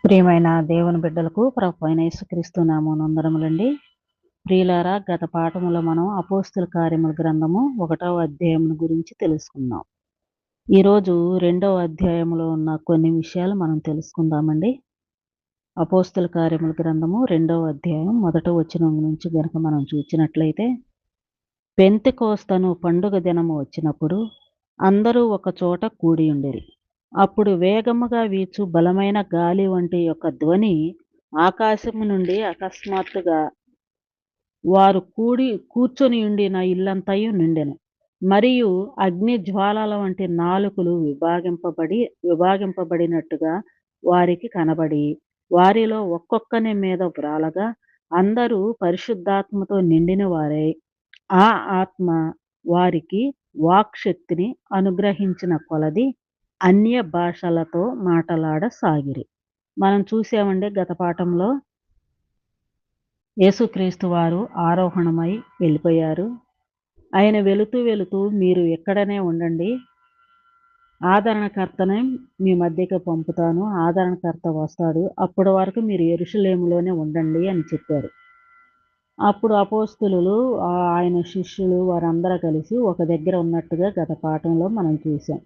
ప్రియమైన దేవుని బిడ్డలకు ప్రభువైన యేసుక్రీస్తు నామమున వందనములండి. ప్రియులారా, గత పాఠములో మనం అపోస్తుల కార్యముల గ్రంథము 1వ అధ్యాయమును గురించి తెలుసుకున్నాం. ఈరోజు 2వ అధ్యాయములో ఉన్న కొన్ని విషయాలు మనం తెలుసుకుందామండి. అపోస్తుల కార్యముల గ్రంథము 2వ అధ్యాయం 1వ వచనం నుంచి గనుక మనం చూచినట్లయితే, పెంతెకొస్తను పండుగ దినము వచ్చినప్పుడు అందరూ ఒక చోట కూడియుండిరి. అప్పుడు వేగముగా వీచు బలమైన గాలి వంటి యొక్క ధ్వని ఆకాశము నుండి అకస్మాత్తుగా వారు కూర్చొనియుండిన ఇల్లంతయు నిండెను. మరియు అగ్ని జ్వాలల వంటి నాలుకలు విభాగింపబడినట్టుగా వారికి కనబడి, వారిలో ఒక్కొక్కని మీద వ్రాలగా, అందరూ పరిశుద్ధాత్మతో నిండిన వారై, ఆ ఆత్మ వారికి వాక్శక్తిని అనుగ్రహించిన కొలది అన్య భాషలతో మాటలాడసాగిరి. మనం చూసామండి గత పాఠంలో యేసుక్రీస్తు వారు ఆరోహణమై వెళ్ళిపోయారు. ఆయన వెళుతూ మీరు ఎక్కడనే ఉండండి, ఆదరణకర్తనే మీ మధ్యకి పంపుతాను, ఆదరణకర్త వస్తాడు, అప్పటి వరకు మీరు యెరూషలేములోనే ఉండండి అని చెప్పారు. అప్పుడు అపోస్తలులు ఆయన శిష్యులు వారందరూ కలిసి ఒక దగ్గర ఉన్నట్టుగా గత పాఠంలో మనం చూసాం.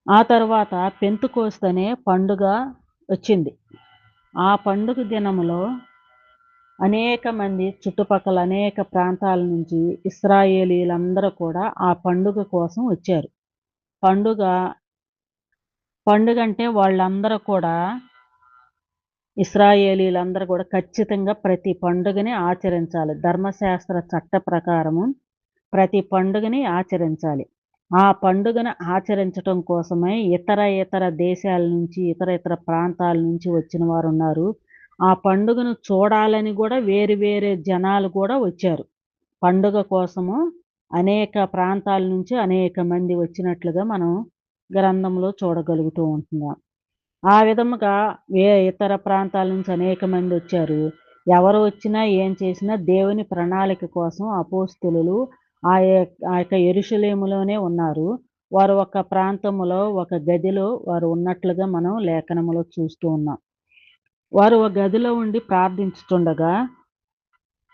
ఆ తర్వాత పెంతెకొస్తు అనే పండుగ వచ్చింది. ఆ పండుగ దినములో అనేక మంది చుట్టుపక్కల అనేక ప్రాంతాల నుంచి ఇశ్రాయేలీయులందరూ కూడా ఆ పండుగ కోసం వచ్చారు. పండుగంటే వాళ్ళందరూ కూడా ఇశ్రాయేలీయులందరూ కూడా ఖచ్చితంగా ప్రతి పండుగని ఆచరించాలి. ధర్మశాస్త్ర చట్ట ప్రకారము ప్రతి పండుగని ఆచరించాలి. ఆ పండుగను ఆచరించటం కోసమై ఇతర దేశాల నుంచి, ఇతర ప్రాంతాల నుంచి వచ్చిన వారున్నారు. ఆ పండుగను చూడాలని గూడా వేరే జనాలు కూడా వచ్చారు. పండుగ కోసము అనేక ప్రాంతాల నుంచి అనేక మంది వచ్చినట్లుగా మనం గ్రంథంలో చూడగలుగుతూ ఉంటున్నాం. ఆ విధముగా ఇతర ప్రాంతాల నుంచి అనేక మంది వచ్చారు. ఎవరు వచ్చినా ఏం చేసినా దేవుని ప్రణాళిక కోసం అపోస్తలులు ఆ యొక్క యెరూషలేములోనే ఉన్నారు. వారు ఒక ప్రాంతములో ఒక గదిలో వారు ఉన్నట్లుగా మనం లేఖనములో చూస్తూ ఉన్నాం. వారు ఒక గదిలో ఉండి ప్రార్థించుచుండగా,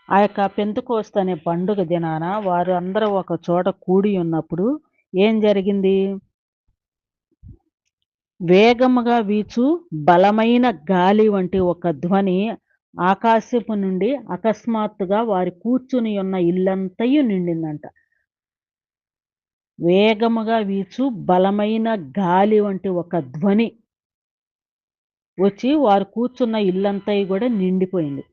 ఆ యొక్క పెంతెకొస్తు అనే పండుగ దినాన వారు అందరూ ఒక చోట కూడి ఉన్నప్పుడు ఏం జరిగింది? వేగముగా వీచు బలమైన గాలి వంటి ఒక ధ్వని ఆకాశపు నుండి అకస్మాత్తుగా వారు కూర్చుని ఉన్న ఇల్లంతయు నిండిందంట. వేగముగా వీచు బలమైన గాలి వంటి ఒక ధ్వని వచ్చి వారు కూర్చున్న ఇల్లంతయు కూడా నిండిపోయింది.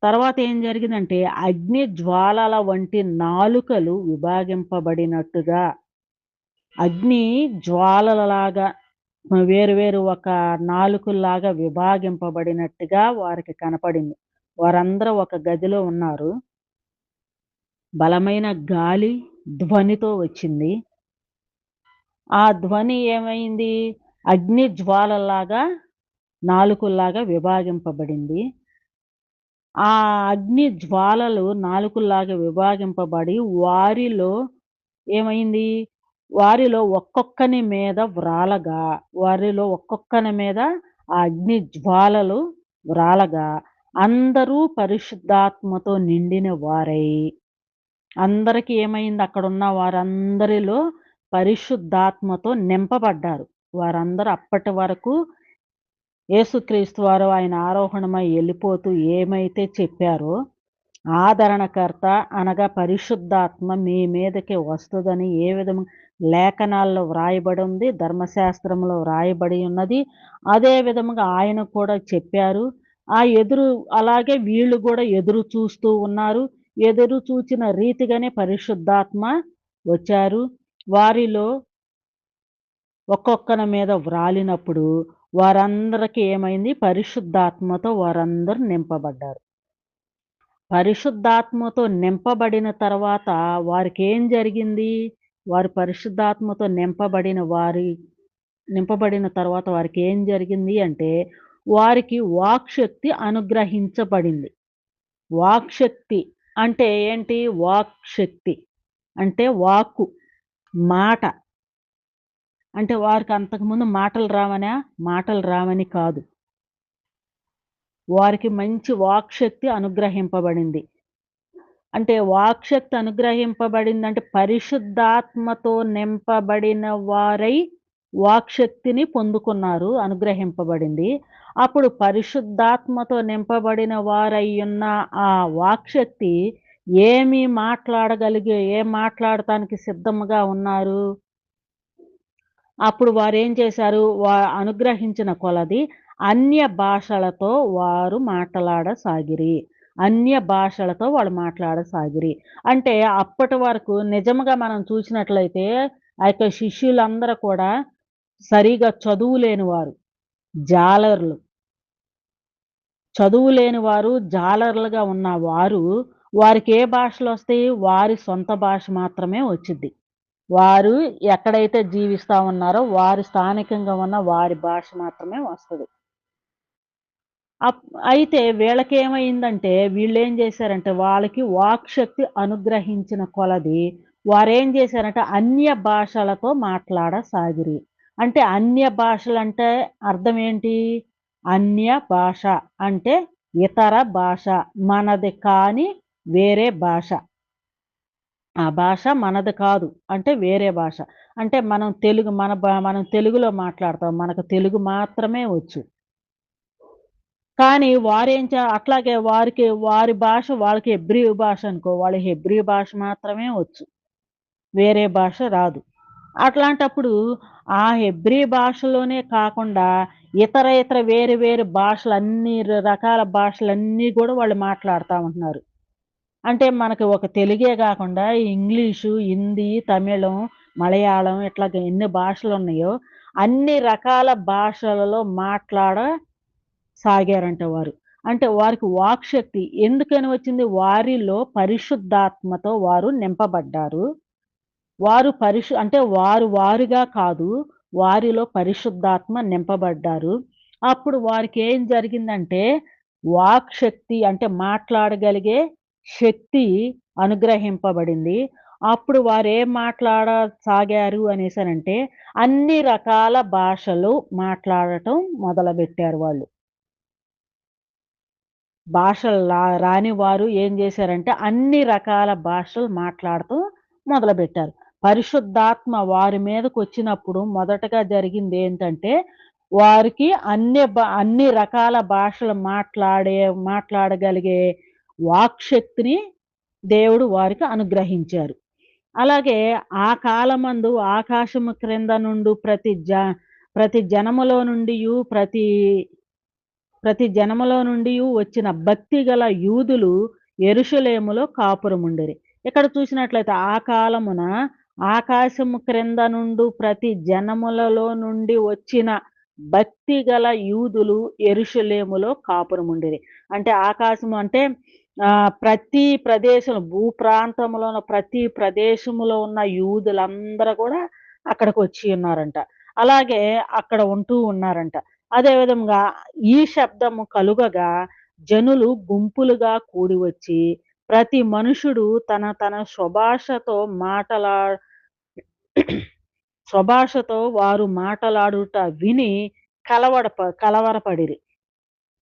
తర్వాత ఏం జరిగిందంటే, అగ్ని జ్వాలల వంటి నాలుకలు విభాగింపబడినట్టుగా, అగ్ని జ్వాలలలాగా వేరు ఒక నాలుకల్లాగా విభాగింపబడినట్టుగా వారికి కనపడింది. వారందరూ ఒక గదిలో ఉన్నారు. బలమైన గాలి ధ్వనితో వచ్చింది. ఆ ధ్వని ఏమైంది? అగ్ని జ్వాలల్లాగా, నాలుకల్లాగా విభాగింపబడింది. ఆ అగ్ని జ్వాలలు నాలుకల్లాగా విభాగింపబడి వారిలో ఏమైంది? వారిలో ఒక్కొక్కని మీద వ్రాలగా, వారిలో ఒక్కొక్కని మీద ఆ అగ్ని జ్వాలలు వ్రాలగా, అందరూ పరిశుద్ధాత్మతో నిండిన వారై, అందరికి ఏమైంది? అక్కడున్న వారందరిలో పరిశుద్ధాత్మతో నింపబడ్డారు. వారందరూ అప్పటి వరకు యేసుక్రీస్తు వారు ఆయన ఆరోహణమై వెళ్ళిపోతూ ఏమైతే చెప్పారో, ఆదరణకర్త అనగా పరిశుద్ధాత్మ మీ మీదకి వస్తదని ఏ విధంగా లేఖనాల్లో వ్రాయబడి ఉంది, ధర్మశాస్త్రంలో వ్రాయబడి ఉన్నది. అదే విధముగా ఆయన కూడా చెప్పారు. అలాగే వీళ్ళు కూడా ఎదురు చూస్తూ ఉన్నారు. ఎదురు చూచిన రీతిగానే పరిశుద్ధాత్మ వచ్చారు. వారిలో ఒక్కొక్కని మీద వ్రాలినప్పుడు వారందరికీ ఏమైంది? పరిశుద్ధాత్మతో వారందరూ నింపబడ్డారు. పరిశుద్ధాత్మతో నింపబడిన తర్వాత వారికేం జరిగింది? వారు పరిశుద్ధాత్మతో నింపబడిన తర్వాత వారికేం జరిగింది అంటే, వారికి వాక్‌శక్తి అనుగ్రహించబడింది. వాక్‌శక్తి అంటే ఏంటి? వాక్‌శక్తి అంటే వాక్కు, మాట. అంటే వారికి అంతకుముందు మాటలు రావనా? మాటలు రావని కాదు. వారికి మంచి వాక్‌శక్తి అనుగ్రహింపబడింది. అంటే వాక్‌శక్తి అనుగ్రహింపబడిందంటే పరిశుద్ధాత్మతో నింపబడిన వారై వాక్‌శక్తిని పొందుకున్నారు. అనుగ్రహింపబడింది. అప్పుడు పరిశుద్ధాత్మతో నింపబడిన వారయ్యున్న ఆ వాక్‌శక్తి ఏం మాట్లాడటానికి సిద్ధంగా ఉన్నారు? అప్పుడు వారేం చేశారు? అనుగ్రహించిన కొలది అన్య భాషలతో వారు మాటలాడసాగిరి. అన్య భాషలతో వాళ్ళు మాట్లాడసాగిరి. అంటే అప్పటి వరకు నిజంగా మనం చూసినట్లయితే ఆ యొక్క శిష్యులందరూ కూడా సరిగా చదువు లేనివారు. జాలర్లు. చదువు లేని వారు, జాలర్లుగా ఉన్న వారు వారికి ఏ భాషలొస్తాయి? వారి సొంత భాష మాత్రమే వచ్చిద్ది. వారు ఎక్కడైతే జీవిస్తా ఉన్నారో వారి స్థానికంగా ఉన్న వారి భాష మాత్రమే వస్తది. అప్ అయితే వీళ్ళకేమైందంటే వీళ్ళేం జేశారంటే వాళ్ళకి వాక్‌శక్తి అనుగ్రహించిన కొలది వారేం జేశారంటే అన్య భాషలతో మాట్లాడసాగిరి. అంటే అన్య భాషలంటే అర్థమేంటి? అన్య భాష అంటే ఇతర భాష. మనది కాని వేరే భాష. ఆ భాష మనది కాదు. అంటే వేరే భాష. అంటే మనం తెలుగులో మాట్లాడతాం. మనకు తెలుగు మాత్రమే వచ్చు. కానీ అట్లాగే వారి భాష వాళ్ళకి హెబ్రీ భాష అనుకో, వాళ్ళ హెబ్రీ భాష మాత్రమే వచ్చు. వేరే భాష రాదు. అట్లాంటప్పుడు ఆ హెబ్రీ భాషలోనే కాకుండా ఇతర వేరు వేరు భాషలన్నీ రకాల భాషలన్నీ గూడా వాళ్ళు మాట్లాడుతా ఉంటున్నారు. అంటే మనకి ఒక తెలుగే గాకుండా ఇంగ్లీషు, హిందీ, తమిళం, మలయాళం ఇట్లాగ ఎన్ని భాషలున్నయో అన్ని రకాల భాషలలో సాగారంట వారు. అంటే వారికి వాక్‌శక్తి ఎందుకని వచ్చింది? వారిలో పరిశుద్ధాత్మతో వారు నింపబడ్డారు. అంటే వారుగా కాదు. వారిలో పరిశుద్ధాత్మ నింపబడ్డారు. అప్పుడు వారికేం జరిగిందంటే, వాక్‌శక్తి అంటే మాట్లాడగలిగే శక్తి అనుగ్రహింపబడింది. అప్పుడు వారేం మాట్లాడసాగారు అనేసనంటే, అన్ని రకాల భాషలు మాట్లాడటం మొదలుబెట్టారు వాళ్ళు. భాషలు రాని వారు ఏం జేశారంటే, అన్ని రకాల భాషలు మాట్లాడటం మొదలుబెట్టారు. పరిశుద్ధాత్మ వారి మీదకొచ్చినప్పుడు మొదటగా జరిగిందేంటంటే, వారికి అన్ని రకాల భాషలు మాట్లాడగలిగే వాక్‌శక్తిని దేవుడు వారికి అనుగ్రహించారు. అలాగే ఆ కాలమందు ఆకాశము క్రింద నుండు ప్రతి జనములో నుండియు ప్రతి జనములో నుండియు వచ్చిన భక్తి గల యూదులు యెరూషలేములో కాపురముండిరి. ఇక్కడ చూసినట్లయితే ఆ కాలమున ఆకాశము క్రింద నుండు ప్రతి జనములలో నుండి వచ్చిన భక్తి గల యూదులు యెరూషలేములో కాపురముండిరి. అంటే ఆకాశము అంటే ప్రతి ప్రదేశం భూప్రాంతంలో ఉన్న ప్రతి ప్రదేశములో ఉన్న యూదులందరూ కూడా అక్కడికొచ్చి ఉన్నారంట. అలాగే అక్కడ ఉంటూ ఉన్నారంట. అదే విధంగా ఈ శబ్దము కలుగగా జనులు గుంపులుగా కూడి వచ్చి, ప్రతి మనుషుడు తన తన స్వభాషతో వారు మాటలాడుట విని కలవరపడిరి.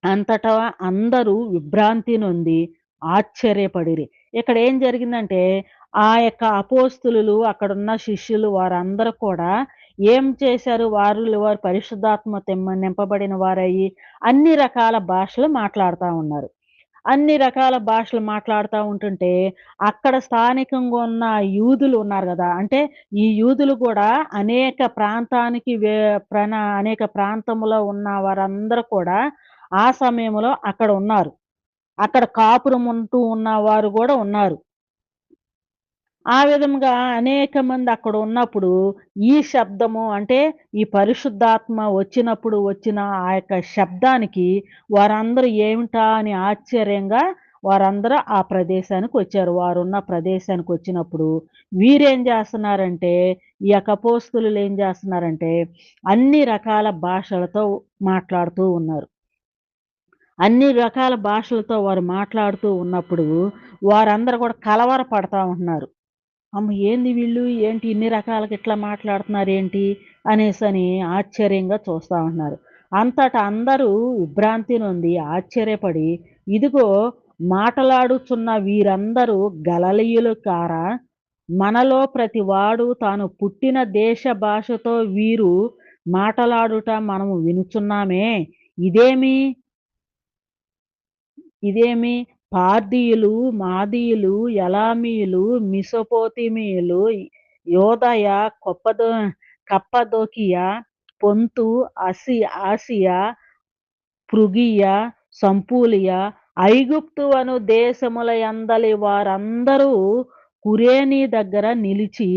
అంతటా అందరూ విభ్రాంతి నొంది ఆశ్చర్యపడిరి. ఇక్కడేం జరిగిందంటే, ఆ యొక్క అపోస్తలులు, అక్కడున్న శిష్యులు వారందరూ కూడా ఏం చేశారు? వారు పరిశుద్ధాత్మ నింపబడిన వారయ్యి అన్ని రకాల భాషలు మాట్లాడుతా ఉన్నారు. అన్ని రకాల భాషలు మాట్లాడుతా ఉంటుంటే, అక్కడ స్థానికంగా ఉన్న యూదులు ఉన్నారు గదా! అంటే ఈ యూదులు గూడా అనేక ప్రాంతానికి అనేక ప్రాంతంలో ఉన్న వారందరూ కూడా ఆ సమయంలో అక్కడ ఉన్నారు. అక్కడ కాపురం ఉంటూ ఉన్నవారు గూడా ఉన్నారు. ఆ విధంగా అనేకమంది అక్కడ ఉన్నప్పుడు, ఈ శబ్దము అంటే ఈ పరిశుద్ధాత్మ వచ్చినప్పుడు వచ్చిన ఆ యొక్క శబ్దానికి వారందరూ ఏమిటా అని ఆశ్చర్యంగా వారందరూ ఆ ప్రదేశానికొచ్చారు. వారున్న ప్రదేశానికొచ్చినప్పుడు వీరేం జేస్తన్నారంటే, ఈ యొక్క అపోస్తలులేం జేస్తన్నారంటే, అన్ని రకాల భాషలతో మాట్లాడుతూ ఉన్నారు. అన్ని రకాల భాషలతో వారు మాట్లాడుతూ ఉన్నప్పుడు, వారందరూ కూడా కలవరపడతా ఉంటున్నారు. అమ్మ! ఏంది వీళ్ళు? ఏంటి ఇన్ని రకాలుగా ఇట్లా మాట్లాడుతున్నారేంటి? అనేసని ఆశ్చర్యంగా చూస్తా ఉంటున్నారు. అంతటా అందరూ విభ్రాంతి నొంది ఆశ్చర్యపడి, ఇదిగో మాటలాడుచున్న వీరందరూ గలిలయులు కారా? మనలో ప్రతివాడు తాను పుట్టిన దేశ భాషతో వీరు మాటలాడుట మనము వినుచున్నామే. ఇదేమి ఇదేమి పార్థీయులు, మాదీయులు, ఎలామీయులు, మెసొపొతేమియులు, యోదయ, కప్పదొకియ, పొంతు, ఆసియా, ఫ్రుగియ, సంపూలియ, ఐగుప్తు అను దేశముల యందలి వారందరూ కురేనీ దగ్గర నిలిచి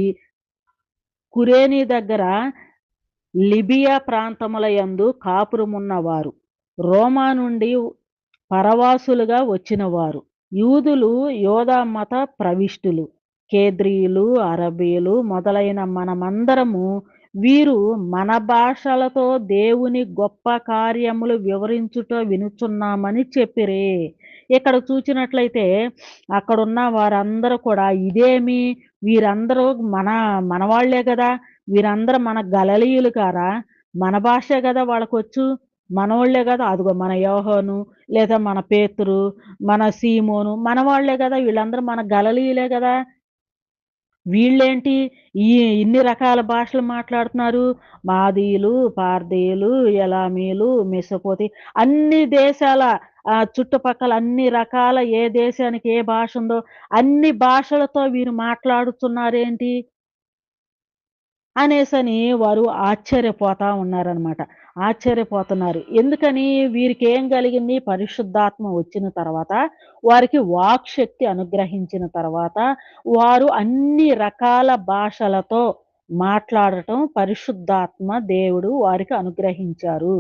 కురేనీ దగ్గర లిబియా ప్రాంతముల యందు కాపురమున్నవారు. రోమా నుండి పరవాసులుగా వచ్చినవారు. యూదులు యోధా మత ప్రవిష్టులు. కేద్రీయులు, అరబీయులు మొదలైన మనమందరము వీరు మన భాషలతో దేవుని గొప్ప కార్యములు వివరించుట వినుచున్నామని చెప్పిరి. ఇక్కడ చూచినట్లయితే అక్కడున్న వారందరూ కూడా ఇదేమి వీరందరూ మన మనవాళ్ళే గదా! వీరందరూ మన గలిలయులు కారా? మన భాషే గదా వాళ్ళకొచ్చు. మనోళ్ళే గదా! అదిగో మన యోహాను, లేదా మన పేతురు, మన సీమోను మనవాళ్ళే గదా! వీళ్ళందరూ మన గలిలయులే గదా! వీళ్ళేంటి ఈ ఇన్ని రకాల భాషలు మాట్లాడుతున్నారు. మాదీయులు, పార్థీయులు, ఎలామీయులు, అన్ని దేశాల చుట్టుపక్కల అన్ని రకాల ఏ దేశానికి ఏ భాష ఉందో అన్ని భాషలతో వీరు మాట్లాడుతున్నారేంటి? అనేసని వారు ఆశ్చర్యపోతా ఉన్నారనమాట. ఆశ్చర్యపోతున్నారు. ఎందుకని వీరికేం కలిగింది? పరిశుద్ధాత్మ వచ్చిన తర్వాత, వారికి వాక్‌శక్తి అనుగ్రహించిన తర్వాత, వారు అన్ని రకాల భాషలతో మాట్లాడటం పరిశుద్ధాత్మ దేవుడు వారికి అనుగ్రహించారు.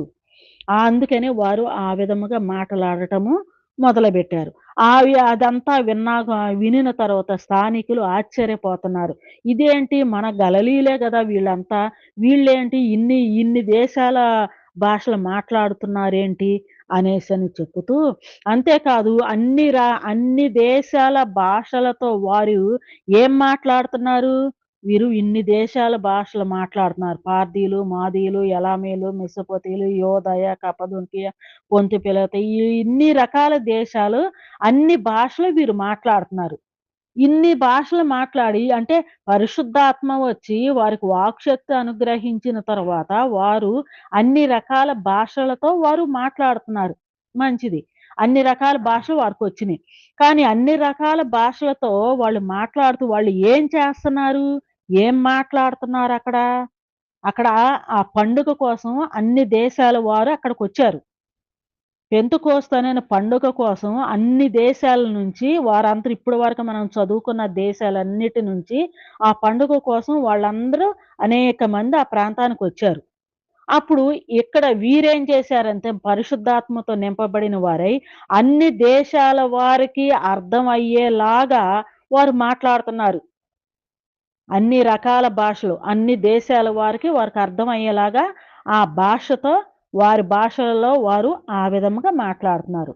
అందుకని వారు ఆ విధముగా మాటలాడటము మొదలుబెట్టారు. అదంతా వినిన తర్వాత స్థానికులు ఆశ్చర్యపోతున్నారు. ఇదేంటి మన గలిలయులే గదా వీళ్ళంతా. వీళ్ళేంటి ఇన్ని దేశాల భాషలు మాట్లాడుతున్నారేంటి అనేసని చెప్పుతూ, అంతేకాదు అన్ని దేశాల భాషలతో వారు ఏం మాట్లాడుతున్నారు? వీరు ఇన్ని దేశాల భాషలు మాట్లాడుతున్నారు. పార్థీయులు, మాదీయులు, ఎలామీయులు, మెసొపొతీయులు, యోదయ, కప్పదొకియ, పొంతు పిలత ఇన్ని రకాల దేశాలు అన్ని భాషలు వీరు మాట్లాడుతున్నారు. ఇన్ని భాషలు మాట్లాడి అంటే పరిశుద్ధాత్మ వచ్చి వారికి వాక్‌శక్తి అనుగ్రహించిన తర్వాత వారు అన్ని రకాల భాషలతో వారు మాట్లాడుతున్నారు. మంచిది. అన్ని రకాల భాషలు వారికొచ్చినియి. కానీ అన్ని రకాల భాషలతో వాళ్ళు మాట్లాడుతూ వాళ్ళు ఏం చేస్తున్నారు? ఏం మాట్లాడుతున్నారక్కడ? అక్కడ ఆ పండుగ కోసం అన్ని దేశాల వారు అక్కడికొచ్చారు. పెంతెకోస్తు అనే పండుగ కోసం అన్ని దేశాల నుంచి వారందరూ ఇప్పటి వరకు మనం చదువుకున్న దేశాలన్నిటి నుంచి ఆ పండుగ కోసం వాళ్ళందరూ అనేక మంది ఆ ప్రాంతానికొచ్చారు. అప్పుడు ఇక్కడ వీరేం చేశారంటే పరిశుద్ధాత్మతో నింపబడిన వారై అన్ని దేశాల వారికి అర్థమయ్యేలాగా వారు మాట్లాడుతున్నారు. అన్ని రకాల భాషలు, అన్ని దేశాల వారికి అర్థమయ్యేలాగా ఆ భాషతో వారి భాషలలో వారు ఆ విధముగా మాట్లాడుతున్నారు.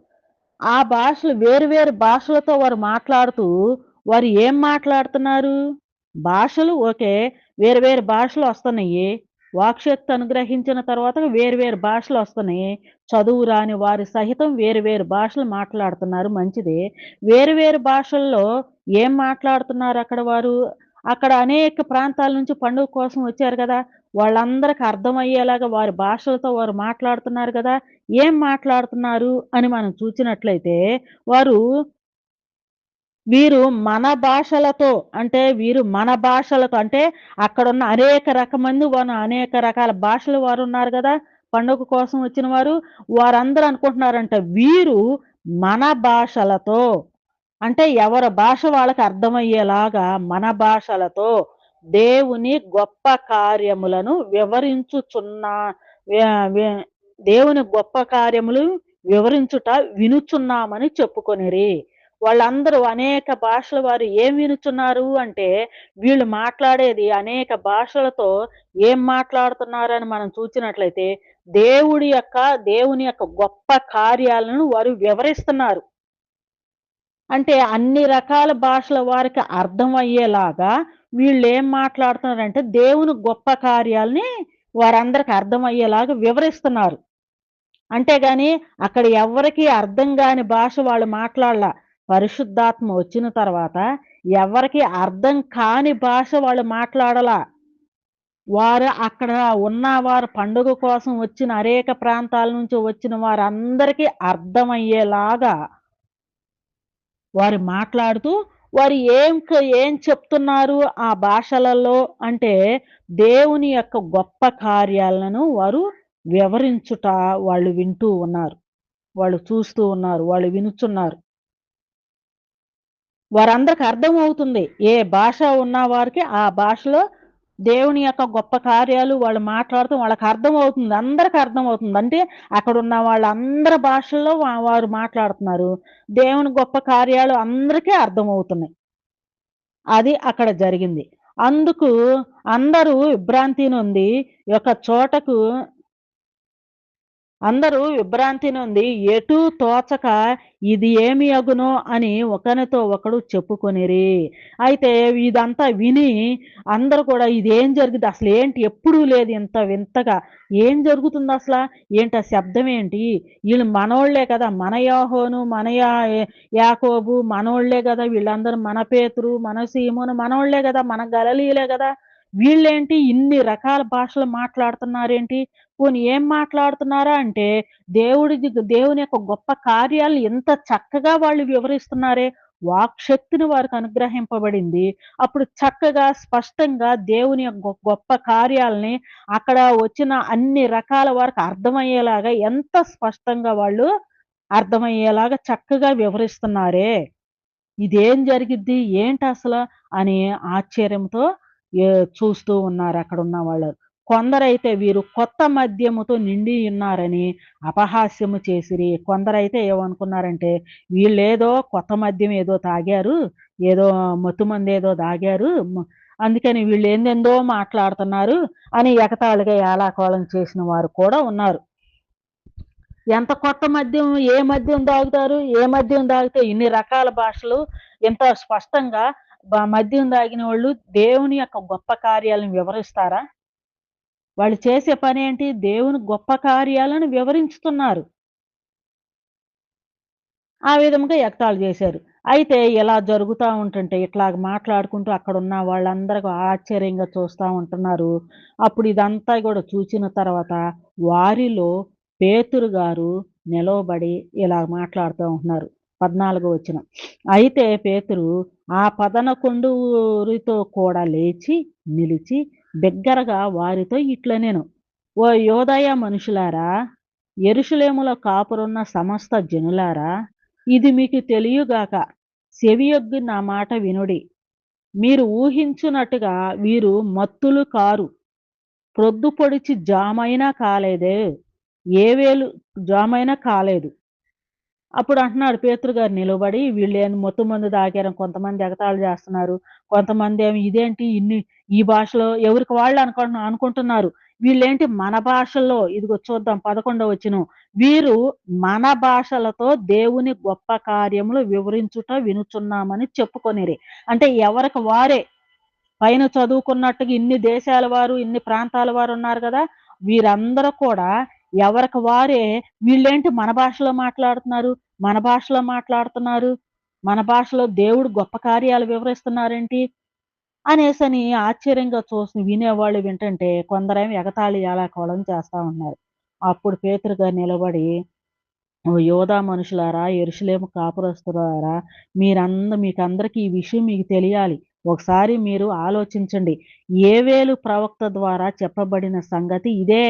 ఆ భాషలు వేరు వేరు భాషలతో వారు మాట్లాడుతూ, వారు ఏం మాట్లాడుతున్నారు? భాషలు ఓకే. వేరు వేరు భాషలొస్తున్నాయి. వాక్‌శక్తి అనుగ్రహించిన తర్వాత వేరు వేరు భాషలొస్తున్నాయి. చదువు రాని వారు సహితం వేరు వేరు భాషలు మాట్లాడుతున్నారు మంచిదే. వేరు వేరు భాషల్లో ఏం మాట్లాడుతున్నారక్కడ వారు? అక్కడ అనేక ప్రాంతాల నుంచి పండుగ కోసం వచ్చారు గదా! వాళ్ళందరికి అర్థమయ్యేలాగా వారి భాషలతో వారు మాట్లాడుతున్నారు గదా! ఏం మాట్లాడుతున్నారు అని మనం చూచినట్లయితే, వారు వీరు మన భాషలతో అంటే అక్కడున్న అనేక రకమంది అనేక రకాల భాషల వారున్నారు గదా! పండుగ కోసం వచ్చిన వారు. వారందరూ అనుకుంటున్నారంట వీరు మన భాషలతో అంటే ఎవరి భాష వాళ్ళకి అర్థమయ్యేలాగా మన భాషలతో దేవుని గొప్ప కార్యములను వివరించుచున్న వ్య వ్య దేవుని గొప్ప కార్యములు వివరించుట వినుచున్నామని చెప్పుకొనిరి. వాళ్ళందరూ అనేక భాషల వారు ఏం వినుచున్నారు అంటే, వీళ్ళు మాట్లాడేది అనేక భాషలతో ఏం మాట్లాడుతున్నారని మనం చూచినట్లయితే, దేవుని యొక్క గొప్ప కార్యాలను వారు వివరిస్తున్నారు. అంటే అన్ని రకాల భాషల వారికి అర్థమయ్యేలాగా వీళ్ళేం మాట్లాడుతున్నారంటే దేవుని గొప్ప కార్యాల్ని వారందరికి అర్థమయ్యేలాగా వివరిస్తున్నారు. అంతేగాని అక్కడ ఎవ్వరికీ అర్థం గాని భాష వాళ్ళు మాట్లాడలా. పరిశుద్ధాత్మ వచ్చిన తర్వాత ఎవ్వరికీ అర్థం కాని భాష వాళ్ళు మాట్లాడలా. వారు అక్కడ ఉన్నవారు పండుగ కోసం వచ్చిన అనేక ప్రాంతాల నుంచి వచ్చిన వారందరికీ అర్థమయ్యేలాగా వారు మాట్లాడుతూ వారు ఏం చెప్తున్నారు ఆ భాషలలో అంటే దేవుని యొక్క గొప్ప కార్యాలను వారు వివరించుట వాళ్ళు వింటూ ఉన్నారు. వాళ్ళు చూస్తూ ఉన్నారు. వాళ్ళు వినుచున్నారు. వారందరికి అర్థమవుతుంది. ఏ భాష ఉన్న వారికి ఆ భాషలో దేవుని యొక్క గొప్ప కార్యాలు వాళ్ళు మాట్లాడుతూ వాళ్ళకి అర్థమవుతుంది. అందరికి అర్థమవుతుంది. అంటే అక్కడున్న వాళ్ళందరి భాషల్లో వారు మాట్లాడుతున్నారు. దేవుని గొప్ప కార్యాలు అందరికీ అర్థమవుతున్నాయి. అది అక్కడ జరిగింది. అందుకు అందరూ విభ్రాంతి నొంది ఒక చోటకు అందరూ విభ్రాంతి నొంది ఎటూ తోచక ఇది ఏమి అగునో అని ఒకనితో ఒకడు చెప్పుకొనిరి. అయితే ఇదంతా విని అందరూ కూడా ఇదేం జరిగిద్ది? అసలేంటి ఎప్పుడూ లేదు ఇంత వింతగా. ఏం జరుగుతుందసల? ఏంటి ఆ శబ్దం ఏంటి? ఈళ్ళు మనోళ్ళే కదా! మన యోహాను, మన యాకోబు మనోళ్ళే గదా! వీళ్ళందరూ మన పేతురు, మన సీమోను మనోళ్ళే గదా! మన గలిలీయులే గదా! వీళ్ళేంటి ఇన్ని రకాల భాషలు మాట్లాడుతున్నారేంటి? పోనీ ఏం మాట్లాడుతున్నారా అంటే, దేవుని యొక్క గొప్ప కార్యాలు ఎంత చక్కగా వాళ్ళు వివరిస్తున్నారే. వాక్‌శక్తిని వారికి అనుగ్రహింపబడింది. అప్పుడు చక్కగా, స్పష్టంగా దేవుని యొక్క గొప్ప కార్యాలని అక్కడ వచ్చిన అన్ని రకాల వారికి అర్థమయ్యేలాగా ఎంత స్పష్టంగా వాళ్ళు అర్థమయ్యేలాగా చక్కగా వివరిస్తున్నారే. ఇదేం జరిగిద్ది? ఏంటసల? అని ఆశ్చర్యంతో చూస్తూ ఉన్నారక్కడున్న వాళ్ళు. కొందరైతే వీరు కొత్త మద్యముతో నిండి ఉన్నారని అపహాస్యము చేసిరి. కొందరైతే ఏమనుకున్నారంటే, వీళ్ళేదో కొత్త మద్యం ఏదో తాగారు. ఏదో మత్తుమందేదో తాగారు. అందుకని వీళ్ళేందేందో మాట్లాడుతున్నారు అని ఎగతాళిగా ఏలాకోళం చేసిన వారు కూడా ఉన్నారు. ఎంత కొత్త మద్యం, ఏ మద్యం తాగుతారు? ఏ మద్యం తాగితే ఇన్ని రకాల భాషలు ఇంత స్పష్టంగా మద్యం తాగినోళ్ళు దేవుని యొక్క గొప్ప కార్యాలను వివరిస్తారా? వాళ్ళు చేసే పనేంటి? దేవుని గొప్ప కార్యాలను వివరించుతున్నారు. ఆ విధంగా ఎగతాళి చేశారు. అయితే ఇలా జరుగుతా ఉంటుంటే ఇట్లాగ మాట్లాడుకుంటూ అక్కడున్న వాళ్ళందరూ ఆశ్చర్యంగా చూస్తా ఉంటున్నారు. అప్పుడు ఇదంతా గూడా చూచిన తర్వాత వారిలో పేతురు గారు నిలవబడి ఇలా మాట్లాడుతూ ఉంటున్నారు. 14 వచనం. అయితే పేతురు ఆ పదనకొండురితో కూడా లేచి నిలిచి బిగ్గరగా వారితో ఇట్లనెను. ఓ యోదయ మనుషులారా! యెరూషలేములో కాపురున్న సమస్త జనులారా! ఇది మీకు తెలియగాక చెవియొగ్గి నా మాట వినుడి. మీరు ఊహించునట్టుగా వీరు మత్తులు కారు. ప్రొద్దు పొడిచి జామైనా కాలేదే. ఏవేలు జామైనా కాలేదు. అప్పుడు అంటున్నాడు పేతురు గారు నిలబడి, వీళ్ళేంది మొత్తుమందు తాగారని కొంతమంది ఎగతాళి చేస్తున్నారు. కొంతమందేమో ఇదేంటి ఈ భాషలో ఎవరికి వాళ్ళు అనుకుంటున్నారు. వీళ్ళేంటి మన భాషల్లో ఇదిగో చూద్దాం 11 వచనం. వీరు మన భాషలతో దేవుని గొప్ప కార్యములు వివరించుట వినుచున్నామని చెప్పుకొనిరి. అంటే ఎవరికి వారే పైన చదువుకున్నట్టుగా ఇన్ని దేశాల వారు, ఇన్ని ప్రాంతాల వారున్నారు గదా! వీరందరూ కూడా ఎవరికి వారే వీళ్ళేంటి మన భాషలో మాట్లాడుతున్నారు, మన భాషలో మాట్లాడుతున్నారు, మన భాషలో దేవుడు గొప్ప కార్యాలు వివరిస్తున్నారేంటి అనేసని ఆశ్చర్యంగా చూసి వినేవాళ్ళు వింటుంటే కొందరేమో ఎగతాళి ఏలాకోళం చేస్తా ఉన్నారు. అప్పుడు పేతురు గారు నిలబడి ఓ యోధా మనుషులారా, యెరూషలేము కాపురస్తులారా, మీకందరికి ఈ విషయం మీకు తెలియాలి. ఒకసారి మీరు ఆలోచించండి. యోవేలు ప్రవక్త ద్వారా చెప్పబడిన సంగతి ఇదే.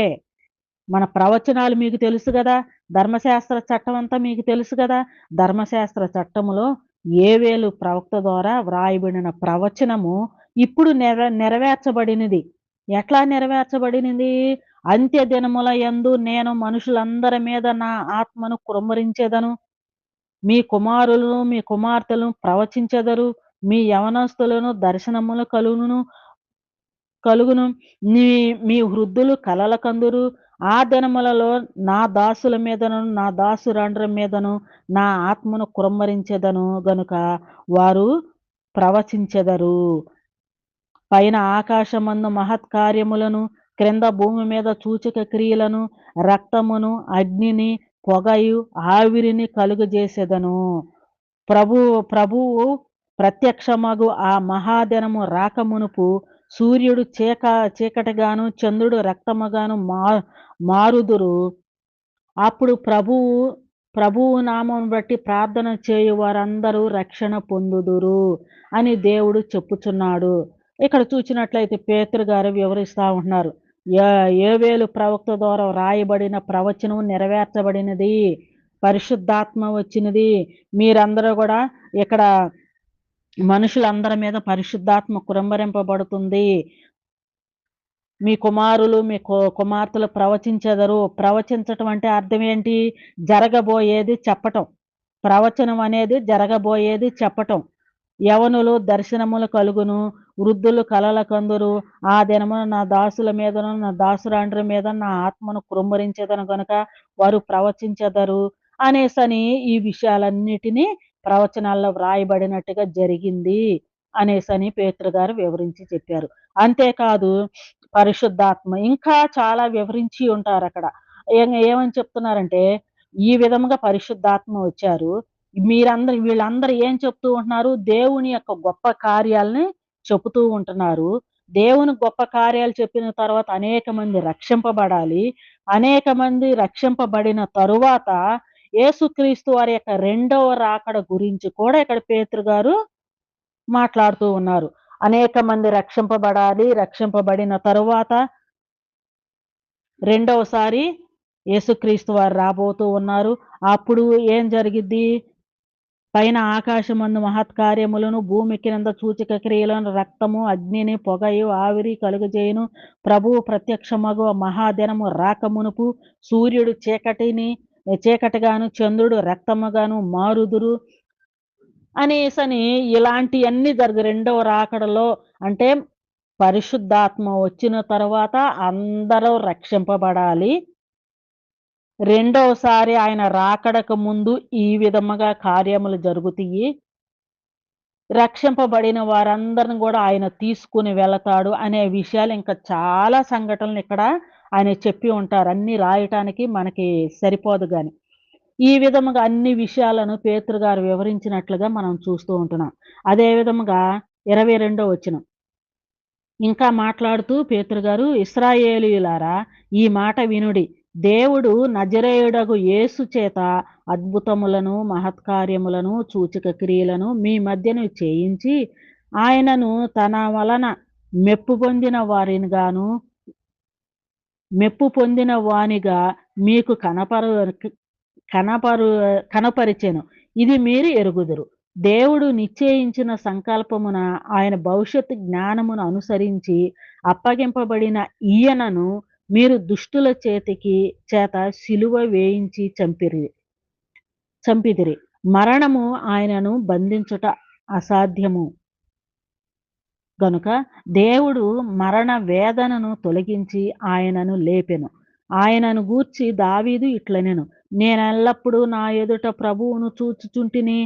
మన ప్రవచనాలు మీకు తెలుసు గదా! ధర్మశాస్త్ర చట్టం అంతా మీకు తెలుసు గదా! ధర్మశాస్త్ర చట్టములో యోవేలు ప్రవక్త ద్వారా వ్రాయబడిన ప్రవచనము ఇప్పుడు నెరవేర్చబడినది. ఎట్లా నెరవేర్చబడినది? అంత్య దినముల యందు నేను మనుషులందరి మీద నా ఆత్మను కుమ్మరించెదను. మీ కుమారులను, మీ కుమార్తెలను ప్రవచించెదరు. మీ యవనస్తులను దర్శనములు కలుగును. మీ మీ వృద్ధులు కలల కందురు. ఆ దినములలో నా దాసుల మీదను, నా దాసురాండ్ర మీదను నా ఆత్మను కుమ్మరించెదను గనుక వారు ప్రవచించెదరు. పైన ఆకాశమందు మహత్కార్యములను, క్రింద భూమి మీద సూచక క్రియలను, రక్తమును, అగ్నిని, పొగయు, ఆవిరిని కలుగజేసెదను. ప్రభువు ప్రత్యక్షమగు ఆ మహాదినము రాకమునుపు సూర్యుడు చీకటిగాను, చంద్రుడు రక్తముగాను మారుదురు. అప్పుడు ప్రభువు నామం బట్టి ప్రార్థన చేయు వారందరూ రక్షణ పొందుదురు అని దేవుడు చెప్పుచున్నాడు. ఇక్కడ చూసినట్లయితే పేతురు గారు వివరిస్తా ఉంటున్నారు. యే యోవేలు ప్రవక్త ద్వారా రాయబడిన ప్రవచనం నెరవేర్చబడినది. పరిశుద్ధాత్మ వచ్చినది. మీరందరూ గూడా ఇక్కడ మనుషులందరి మీద పరిశుద్ధాత్మ కుమ్మరింపబడుతుంది. మీ కుమారులు, మీ కుమార్తెలు ప్రవచించెదరు. ప్రవచించటం అంటే అర్థం ఏంటి? జరగబోయేది చెప్పటం. ప్రవచనం అనేది జరగబోయేది చెప్పటం. యవనులు దర్శనములు కలుగును, వృద్ధులు కలల కందురు. ఆ దినమున నా దాసుల మీదను, నా దాసురాండ్రి మీద నా ఆత్మను కృమ్మరించెదను గనుక వారు ప్రవచించెదరు అనేసని ఈ విషయాలన్నిటినీ ప్రవచనాల్లో వ్రాయబడినట్టుగా జరిగింది అనేసని పేతురు గారు వివరించి చెప్పారు. అంతేకాదు పరిశుద్ధాత్మ ఇంకా చాలా వివరించి ఉంటారక్కడ. ఏమని చెప్తున్నారంటే, ఈ విధముగా పరిశుద్ధాత్మ వచ్చారు. వీళ్ళందరూ ఏం చెప్తూ ఉంటున్నారు? దేవుని యొక్క గొప్ప కార్యాలని చెబుతూ ఉంటున్నారు. దేవుని గొప్ప కార్యాలు చెప్పిన తర్వాత అనేక మంది రక్షింపబడాలి. అనేక మంది రక్షింపబడిన తరువాత యేసుక్రీస్తు వారి యొక్క రెండవ రాకడ గురించి కూడా ఇక్కడ పేతురు గారు మాట్లాడుతూ ఉన్నారు. అనేక మంది రక్షింపబడాలి. రక్షింపబడిన తరువాత రెండవసారి యేసుక్రీస్తు వారు రాబోతూ ఉన్నారు. అప్పుడు ఏం జరిగిద్ది? పైన ఆకాశమందు మహత్కార్యములను, భూమి క్రింద సూచక క్రియలను, రక్తము, అగ్నిని, పొగయు, ఆవిరి కలుగజేయును. ప్రభువు ప్రత్యక్షమగు మహాదినము రాకమునుపు సూర్యుడు చీకటిగాను, చంద్రుడు రక్తముగాను మారుదురు అనేసని ఇలాంటియన్నీ రెండవ రాకడలో అంటే పరిశుద్ధాత్మ వచ్చిన తర్వాత అందరూ రక్షింపబడాలి. రెండోసారి ఆయన రాకడకు ముందు ఈ విధముగా కార్యములు జరుగుతియి. రక్షింపబడిన వారందరిని గూడా ఆయన తీసుకొని వెళతాడు అనే విషయాలు ఇంకా చాలా సంఘటనలు ఇక్కడ ఆయన చెప్పి ఉంటారు. అన్నీ రాయటానికి మనకి సరిపోదు గాని. ఈ విధముగా అన్ని విషయాలను పేతురు గారు వివరించినట్లుగా మనం చూస్తూ ఉంటున్నాం. అదే విధముగా 22 వచనం. ఇంకా మాట్లాడుతూ పేతురు గారు, ఇశ్రాయేలీయులారా ఈ మాట వినుడి. దేవుడు నజరేయుడగు యేసు చేత అద్భుతములను, మహత్కార్యములను, సూచక క్రియలను మీ మధ్యను చేయించి, ఆయనను తన వలన మెప్పు పొందిన వారినిగాను, మెప్పు పొందిన వానిగా మీకు కనపరు కనపరిచెను. ఇది మీరు ఎరుగుదురు. దేవుడు నిశ్చయించిన సంకల్పమున ఆయన భవిష్యత్తు జ్ఞానమును అనుసరించి అప్పగింపబడిన ఈయనను మీరు దుష్టుల చేత సిలువ వేయించి చంపితిరి. మరణము ఆయనను బంధించుట అసాధ్యము గనుక దేవుడు మరణ వేదనను తొలగించి ఆయనను లేపెను. ఆయనను గూర్చి దావీదు ఇట్లనెను, నేనెల్లప్పుడు నా ఎదుట ప్రభువును చూచుచుంటిని.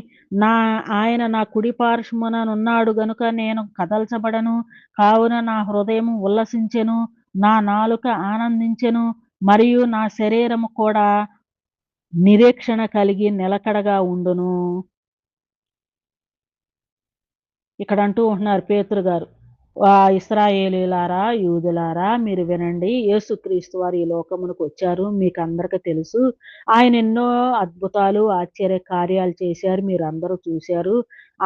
ఆయన నా కుడి పార్శ్వముననున్నాడు గనుక నేను కదల్చబడను. కావున నా హృదయము ఉల్లసించెను, నా నాలుక ఆనందించెను, మరియు నా శరీరము కూడా నిరీక్షణ కలిగి నిలకడగా ఉండును. ఇక్కడ అంటూ ఉంటున్నారు పేతురు గారు. ఇశ్రాయేలీయులారా, యూదులారా మీరు వినండి. యేసుక్రీస్తు వారు ఈ లోకమునకు వచ్చారు. మీకందరికి తెలుసు. ఆయన ఎన్నో అద్భుతాలు, ఆశ్చర్య కార్యాలు చేశారు. మీరందరూ చూశారు.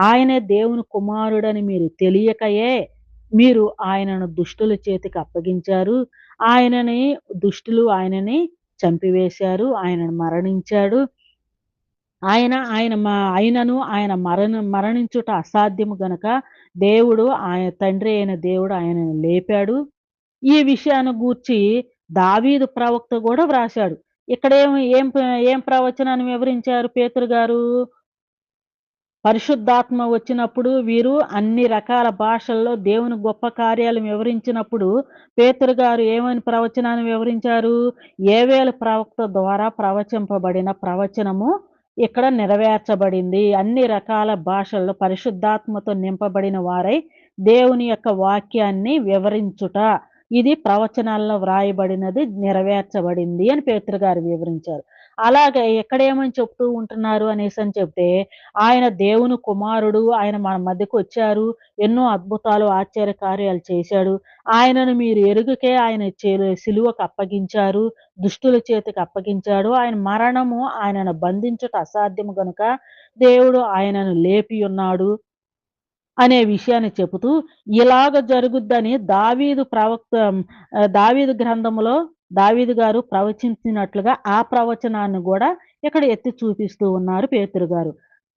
ఆయనే దేవుని కుమారుడని మీరు తెలియకయే మీరు ఆయనను దుష్టుల చేతికి అప్పగించారు. ఆయనని చంపివేశారు. ఆయనను మరణించాడు. ఆయన మరణించుట అసాధ్యము గనక దేవుడు తండ్రి అయిన దేవుడు ఆయనను లేపాడు. ఈ విషయాన్ని గూర్చి దావీదు ప్రవక్త గూడా వ్రాసాడు. ఇక్కడేమి ఏం ఏం ప్రవచనాన్ని వివరించారు పేతురు గారు? పరిశుద్ధాత్మ వచ్చినప్పుడు వీరు అన్ని రకాల భాషల్లో దేవుని గొప్ప కార్యాలు వివరించినప్పుడు పేతురు గారు ఏమని ప్రవచనాన్ని వివరించారు? యోవేలు ప్రవక్త ద్వారా ప్రవచింపబడిన ప్రవచనము ఇక్కడ నెరవేర్చబడింది. అన్ని రకాల భాషల్లో పరిశుద్ధాత్మతో నింపబడిన వారై దేవుని యొక్క వాక్యాన్ని వివరించుట. ఇది ప్రవచనాల్లో వ్రాయబడినది నెరవేర్చబడింది అని పేతురు గారు వివరించారు. అలాగే ఎక్కడేమని చెప్తూ ఉంటున్నారు అనేసని చెప్తే, ఆయన దేవుని కుమారుడు. ఆయన మన మధ్యకొచ్చారు. ఎన్నో అద్భుతాలు, ఆశ్చర్య కార్యాలు చేశాడు. ఆయనను మీరు ఎరుగకే ఆయన సిలువకు అప్పగించారు. దుష్టుల చేతికి అప్పగించాడు. ఆయన మరణము ఆయనను బంధించుట అసాధ్యము గనుక దేవుడు ఆయనను లేపియున్నాడు అనే విషయాన్ని చెబుతూ, ఇలాగ జరుగుద్దని దావీదు గ్రంథములో దావీదు గారు ప్రవచించినట్లుగా ఆ ప్రవచనాన్ని గూడా ఇక్కడ ఎత్తి చూపిస్తూ ఉన్నారు పేతురు గారు.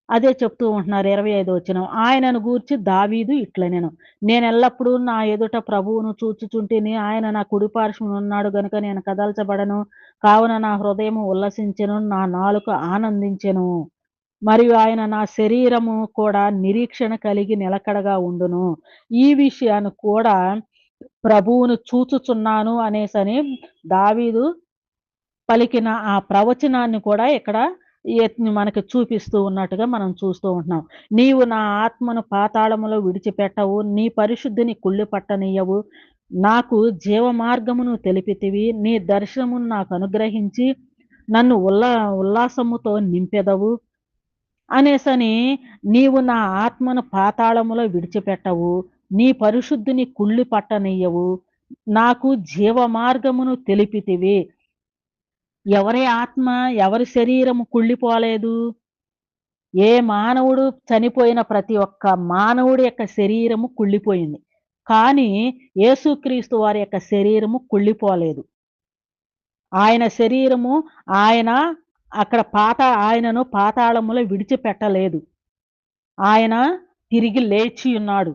అదే చెప్తూ ఉంటున్నారు 25 వచనం. ఆయనను గూర్చి దావీదు ఇట్లనెను. నేనెల్లప్పుడూ నా ఎదుట ప్రభువును చూచుచుంటిని. ఆయన నా కుడి పార్శ్వమునున్నాడు గనుక నేను కదల్చబడను. కావున నా హృదయము ఉల్లసించెను. నా నాలుక ఆనందించెను. మరియు ఆయన నా శరీరము కూడా నిరీక్షణ కలిగి నిలకడగా ఉండును. ఈ విషయాన్ని కూడా ప్రభువును చూచుచున్నాను అనేసని దావీదు పలికిన ఆ ప్రవచనాన్ని కూడా ఇక్కడ మనకి చూపిస్తూ ఉన్నట్టుగా మనం చూస్తూ ఉంటున్నాం. నీవు నా ఆత్మను పాతాళములో విడిచిపెట్టవు. నీ పరిశుద్ధిని కుళ్ళి పట్టనీయవు. నాకు జీవ మార్గమును తెలిపితివి. నీ దర్శనమును నాకు అనుగ్రహించి నన్ను ఉల్లాసముతో నింపెదవు. అనేసని నీవు నా ఆత్మను పాతాళములో విడిచిపెట్టవు. నీ పరిశుద్ధిని కుళ్ళి పట్టనీయవు. నాకు జీవ మార్గమును తెలిపితివి. ఎవరి ఆత్మ, ఎవరి శరీరము కుళ్ళిపోలేదు. ఏ మానవుడు చనిపోయిన ప్రతి ఒక్క మానవుడి యొక్క శరీరము కుళ్ళిపోయింది. కానీ యేసుక్రీస్తు వారి యొక్క శరీరము కుళ్ళిపోలేదు. ఆయన శరీరము ఆయన అక్కడ ఆయనను పాతాళములో విడిచిపెట్టలేదు. ఆయన తిరిగి లేచి ఉన్నాడు.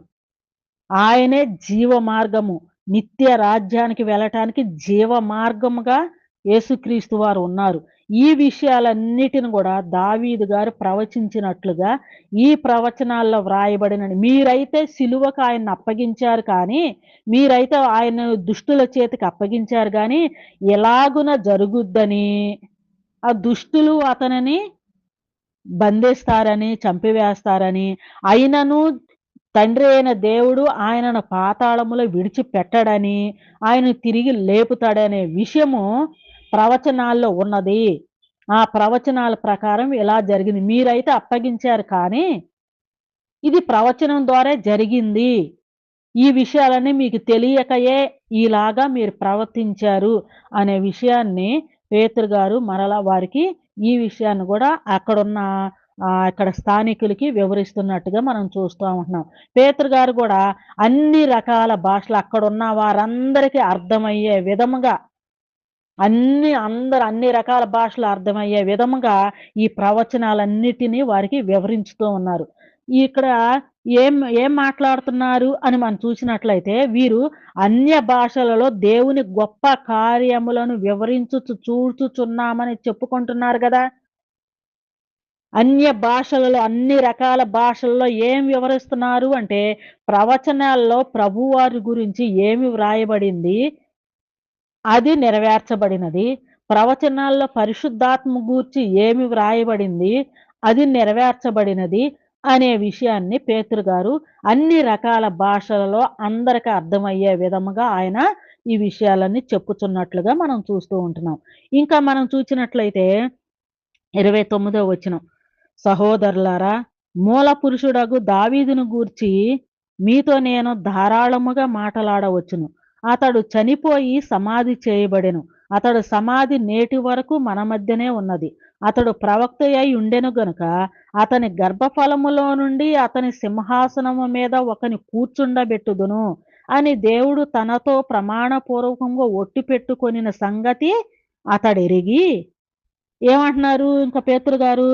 ఆయనే జీవ మార్గము. నిత్య రాజ్యానికి వెళ్ళటానికి జీవ మార్గముగా యేసుక్రీస్తు వారు ఉన్నారు. ఈ విషయాలన్నిటిని గూడా దావీదు గారు ప్రవచించినట్లుగా ఈ ప్రవచనాల్లో వ్రాయబడిన మీరైతే సిలువకు ఆయన్ని అప్పగించారు కానీ, మీరైతే ఆయన్ని దుష్టుల చేతికి అప్పగించారు గానీ, ఎలాగున జరుగుద్దని ఆ దుష్టులు అతనిని బంధిస్తారని, చంపివేస్తారని, అయినను తండ్రి అయిన దేవుడు ఆయనను పాతాళములో విడిచిపెట్టడని, ఆయనను తిరిగి లేపుతాడనే విషయము ప్రవచనాల్లో ఉన్నది. ఆ ప్రవచనాల ప్రకారం ఇలా జరిగింది. మీరైతే అప్పగించారు కానీ, ఇది ప్రవచనం ద్వారా జరిగింది. ఈ విషయాలన్నీ మీకు తెలియకయే ఇలాగా మీరు ప్రవర్తించారు అనే విషయాన్ని పేతురు గారు మరలా వారికి ఈ విషయాన్ని గూడా అక్కడ స్థానికులకి వివరిస్తున్నట్టుగా మనం చూస్తా ఉంటున్నాం. పేతురు గారు గూడా అన్ని రకాల భాషలు అక్కడున్న వారందరికీ అర్థమయ్యే విధముగా అన్ని రకాల భాషలు అర్థమయ్యే విధముగా ఈ ప్రవచనాలన్నిటిని వారికి వివరించుతూ ఉన్నారు. ఇక్కడ ఏం ఏం మాట్లాడుతున్నారు అని మనం చూసినట్లయితే, వీరు అన్య భాషలలో దేవుని గొప్ప కార్యములను చూచుచున్నామని చెప్పుకుంటున్నారు గదా! అన్య భాషలలో అన్ని రకాల భాషల్లో ఏం వివరిస్తున్నారు అంటే, ప్రవచనాల్లో ప్రభువారి గురించి ఏమి వ్రాయబడింది అది నెరవేర్చబడినది. ప్రవచనాల్లో పరిశుద్ధాత్మ గూర్చి ఏమి వ్రాయబడింది అది నెరవేర్చబడినది అనే విషయాన్ని పేతురు గారు అన్ని రకాల భాషలలో అందరికి అర్థమయ్యే విధముగా ఆయన ఈ విషయాలన్నీ చెప్పుచున్నట్లుగా మనం చూస్తూ ఉంటున్నాం. ఇంకా మనం చూసినట్లయితే 29వ వచనం. సహోదరులారా, మూల పురుషుడగు దావీదును గూర్చి మీతో నేను ధారాళముగా మాటలాడవచ్చును. అతడు చనిపోయి సమాధి చేయబడెను. అతడు సమాధి నేటి వరకు మన మధ్యనే ఉన్నది. అతడు ప్రవక్త అయి ఉండెను గనుక అతని గర్భఫలములో నుండి అతని సింహాసనము మీద ఒకని కూర్చుండబెట్టుదును అని దేవుడు తనతో ప్రమాణపూర్వకంగా ఒట్టు పెట్టుకొనిన సంగతి అతడెరిగి ఏమంటున్నారు ఇంకా పేతురు గారు,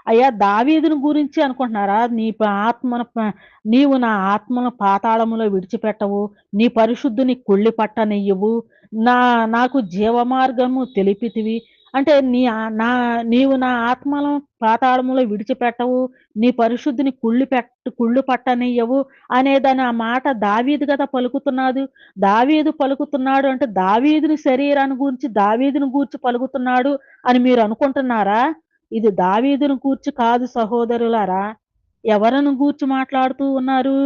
అయ్యా దావీదుని గురించి అనుకుంటున్నారా? నీవు నా ఆత్మను పాతాళములో విడిచిపెట్టవు. నీ పరిశుద్ధిని కుళ్ళి పట్టనియ్యవు. నాకు జీవమార్గము తెలిపితివి అంటే నీవు నా ఆత్మను పాతాళములో విడిచిపెట్టవు, నీ పరిశుద్ధిని కుళ్ళు పట్టనియ్యవు అనేదని ఆ మాట దావీదు గదా పలుకుతున్నాడు. దావీదు పలుకుతున్నాడు అంటే దావీదుని శరీరాన్ని గూర్చి, దావీదుని గూర్చి పలుకుతున్నాడు అని మీరు అనుకుంటున్నారా? ఇది దావీదుని గూర్చి కాదు సహోదరులారా. ఎవరిని గూర్చి మాట్లాడుతూ ఉన్నారు?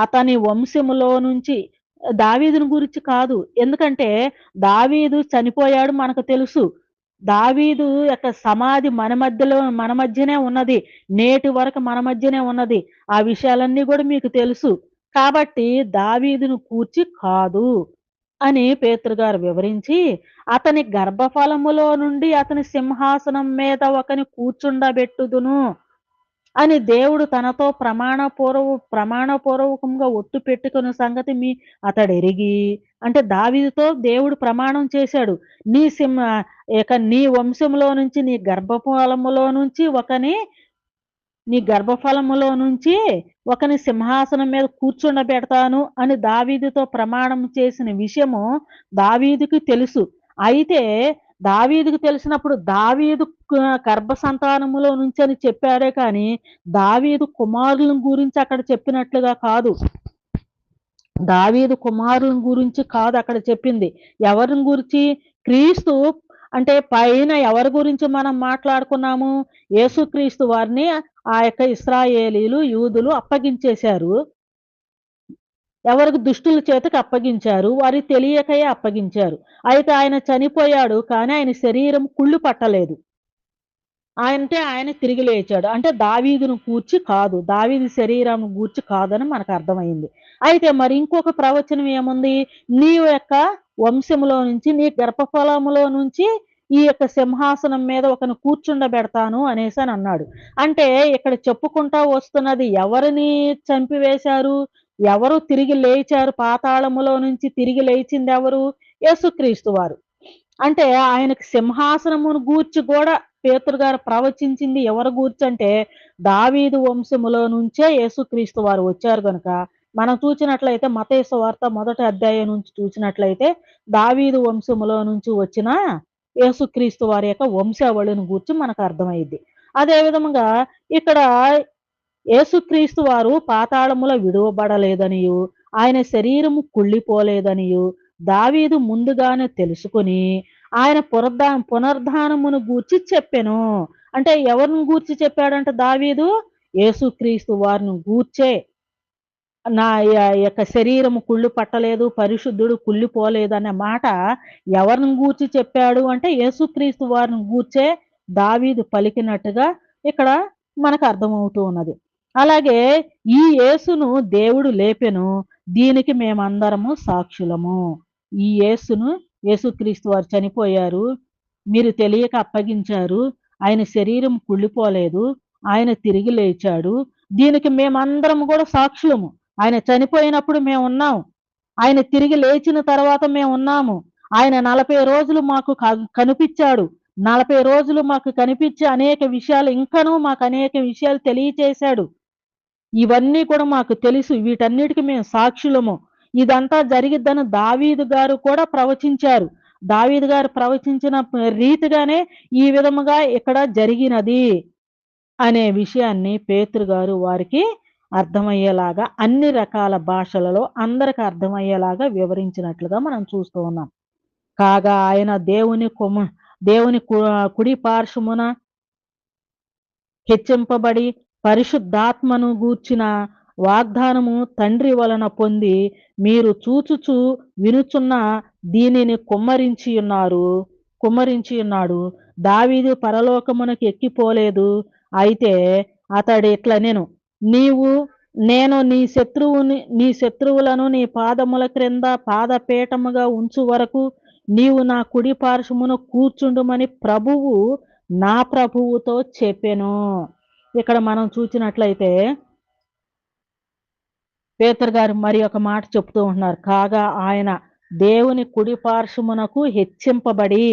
అతని వంశములో నుంచి దావీదుని గురించి కాదు. ఎందుకంటే దావీదు చనిపోయాడు మనకు తెలుసు. దావీదు యొక్క సమాధి మన మధ్యనే ఉన్నది. నేటి వరకు మన మధ్యనే ఉన్నది. ఆ విషయాలన్నీ గూడా మీకు తెలుసు. కాబట్టి దావీదును గూర్చి కాదు అని పేతురు గారు వివరించి, అతని గర్భఫలములో నుండి అతని సింహాసనం మీద ఒకని కూర్చుండబెట్టుదును అని దేవుడు తనతో ప్రమాణపూర్వకంగా ఒట్టు పెట్టుకున్న సంగతి అతడెరిగి, అంటే దావీదుతో దేవుడు ప్రమాణం చేశాడు. నీ సింహ నీ వంశంలో నుంచి నీ గర్భఫలములో నుంచి ఒకని సింహాసనం మీద కూర్చుండబెడతాను అని దావీదుతో ప్రమాణం చేసిన విషయము దావీదుకి తెలుసు. అయితే దావీదుకు తెలిసినప్పుడు దావీదు గర్భ సంతానములో నుంచి అని చెప్పాడే కానీ, దావీదు కుమారులను గురించి అక్కడ చెప్పినట్లుగా కాదు. దావీదు కుమారులను గురించి కాదు అక్కడ చెప్పింది. ఎవరిని గురించి? క్రీస్తు అంటే పైన ఎవరి గురించి మనం మాట్లాడుకున్నాము? యేసుక్రీస్తు వారిని ఆ యొక్క ఇశ్రాయేలీలు, యూదులు అప్పగించేశారు. ఎవరికి? దుష్టుల చేతకి అప్పగించారు. వారికి తెలియకయే అప్పగించారు. అయితే ఆయన చనిపోయాడు కానీ ఆయన శరీరం కుళ్ళు పట్టలేదు. ఆయన తిరిగి లేచాడు. అంటే దావీదును గూర్చి కాదు. దావీదు శరీరం గూర్చి కాదని మనకు అర్థమైంది. అయితే మరి ఇంకొక ప్రవచనం ఏముంది? నీ యొక్క వంశములో నుంచి, నీ గర్భఫలములో నుంచి ఈ యొక్క సింహాసనం మీద ఒకని కూర్చుండబెడతాను అనేసని అన్నాడు. అంటే ఇక్కడ చెప్పుకుంటా వస్తున్నది ఎవరిని చంపివేశారు? ఎవరు తిరిగి లేచారు? పాతాళములో నుంచి తిరిగి లేచిందెవరు? యేసుక్రీస్తు వారు. అంటే ఆయనకి సింహాసనమును గూర్చి గూడా పేతురు గారు ప్రవచించింది ఎవరి గూర్చంటే, దావీదు వంశములో నుంచే యేసుక్రీస్తు వారు వచ్చారు గనుక, మనం చూచినట్లయితే మత్తయి సువార్త మొదటి అధ్యాయం నుంచి చూసినట్లయితే, దావీదు వంశములో నుంచి వచ్చిన యేసుక్రీస్తు వారి యొక్క వంశావళిని గూర్చి మనకు అర్థమైద్ది. అదే విధముగా ఇక్కడ యేసుక్రీస్తు వారు పాతాళములో విడువబడలేదనియు, ఆయన శరీరము కుళ్ళిపోలేదనియు దావీదు ముందుగానే తెలుసుకొని, ఆయన పునర్ధానమును గూర్చి చెప్పెను. అంటే ఎవరిని గూర్చి చెప్పాడంట దావీదు? యేసుక్రీస్తు వారిని గూర్చే నా యొక్క శరీరము కుళ్ళు పట్టలేదు, పరిశుద్ధుడు కుళ్ళిపోలేదనే మాట ఎవరిని గూర్చి చెప్పాడు అంటే, యేసుక్రీస్తు వారిని గూర్చే దావీదు పలికినట్టుగా ఇక్కడ మనకు అర్థమవుతూ ఉన్నది. అలాగే ఈ యేసును దేవుడు లేపెను, దీనికి మేమందరము సాక్షులము. ఈ యేసుక్రీస్తు వారు చనిపోయారు. మీరు తెలియక అప్పగించారు. ఆయన శరీరం కుళ్ళిపోలేదు. ఆయన తిరిగి లేచాడు. దీనికి మేమందరం గూడా సాక్షులము. ఆయన చనిపోయినప్పుడు మేమున్నాం. ఆయన తిరిగి లేచిన తర్వాత మేమున్నాము. ఆయన 40 రోజులు మాకు కనిపిచ్చాడు. 40 రోజులు మాకు కనిపిచ్చి అనేక విషయాలు మాకు అనేక విషయాలు తెలియచేశాడు. ఇవన్నీ కూడా మాకు తెలుసు. వీటన్నిటికి మేము సాక్షులము. ఇదంతా జరిగిద్దని దావీదు గారు కూడా ప్రవచించారు. దావీదు గారు ప్రవచించిన రీతిగానే ఈ విధముగా ఇక్కడ జరిగినది అనే విషయాన్ని పేతురు గారు వారికి అర్థమయ్యేలాగా అన్ని రకాల భాషలలో అందరికి అర్థమయ్యేలాగా వివరించినట్లుగా మనం చూస్తూ ఉన్నాం. కాగా ఆయన దేవుని కుడి పార్శ్వమున హెచ్చింపబడి పరిశుద్ధాత్మను గూర్చిన వాగ్దానము తండ్రి వలన పొంది మీరు చూచుచు వినుచున్న దీనిని కుమ్మరించి ఉన్నాడు. దావీదు పరలోకమునకు ఎక్కిపోలేదు. అయితే అతడు ఇట్లా నేను నీ శత్రువులను నీ పాదముల క్రింద పాదపీఠముగా ఉంచు వరకు నీవు నా కుడి పార్శ్వమున కూర్చుండుమని ప్రభువు నా ప్రభువుతో చెప్పెను. ఇక్కడ మనం చూసినట్లయితే పేతురు గారు మరి ఒక మాట చెప్తూ ఉంటున్నారు. కాగా ఆయన దేవుని కుడి పార్శ్వమునకు హెచ్చింపబడి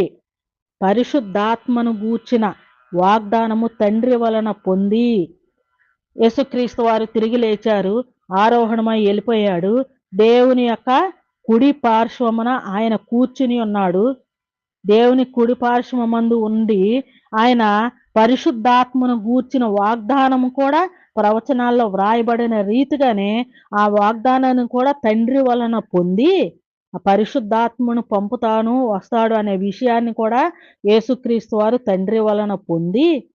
పరిశుద్ధాత్మను గూర్చిన వాగ్దానము తండ్రి వలన పొంది, యేసుక్రీస్తు వారు తిరిగి లేచారు, ఆరోహణమై వెళ్ళిపోయాడు. దేవుని యొక్క కుడి పార్శ్వమున ఆయన కూర్చుని ఉన్నాడు. దేవుని కుడి పార్శ్వమందు ఉండి ఆయన పరిశుద్ధాత్మను గూర్చిన వాగ్దానము కూడా ప్రవచనాల్లో వ్రాయబడిన రీతిగానే ఆ వాగ్దానాన్ని కూడా తండ్రి వలన పొంది ఆ పరిశుద్ధాత్మను పంపుతాను వస్తాడు అనే విషయాన్ని కూడా యేసుక్రీస్తు వారు తండ్రి వలన పొంది